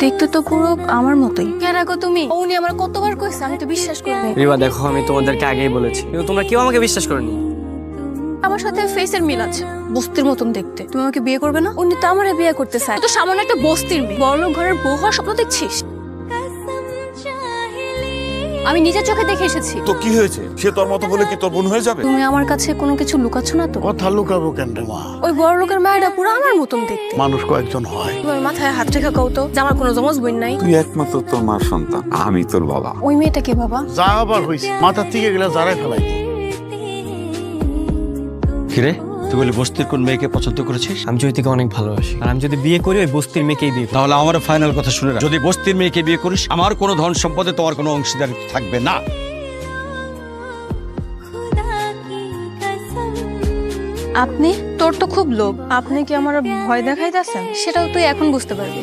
দেখতে তো পুরো আমার মতোই। কেন গো তুমি? উনি আমার কতবার কইছে, আমি তো বিশ্বাস করিনি। রিবা দেখো, আমি তোমাদেরকে আগেই বলেছি, কিন্তু তোমরা কেউ আমাকে বিশ্বাস করনি। আমার সাথে ফেসের মিল আছে, বস্তির মতন দেখতে। তুমি আমাকে বিয়ে করবে না? উনি তো আমারে বিয়ে করতে চায়। তো সামান্য একটা বস্তির মেয়ে, বড়লোক ঘরের বউ হওয়ার স্বপ্ন দেখছিস? আমি নিজের চোখে দেখে এসেছি। তো কি হয়েছে? সে তোর মতো বলে কি তোর বোন হয়ে যাবে? তুমি আমার কাছে কোনো কিছু লুকাচ্ছ না তো? কথা লুকাবো কেন রে মা? ওই বড় লোকের মায়েরা পুরো আমার মতন দেখতে। মানুষ কয়েকজন হয়। তোমার মাথায় হাত রেখা কও তো যে আমার কোনো জমজ বোন নাই। তুই একমাত্র তোর মার সন্তান, আমি তোর বাবা। ওই মেয়েটা কে বাবা? যা আবার হয়েছে মাথার থেকে গেলে যারাই ফেলাই। কিরে, তুই বলে বস্তির কোন মেয়েকে পছন্দ করেছিস? আমি চৈতিকে অনেক ভালোবাসি, আর আমি যদি বিয়ে করি ওই বস্তির মেয়েকেই বিয়ে করব। তাহলে আমার ফাইনাল কথা শুনে রাখ, যদি বস্তির মেয়েকে বিয়ে করিস আমার কোনো ধন সম্পদে তোমার কোনো অংশীদারিত্ব থাকবে না। আপনি? তোর তো খুব লোভ। আপনি কি আমার ভয় দেখাইতেছেন? সেটাও তুই এখন বুঝতে পারবি।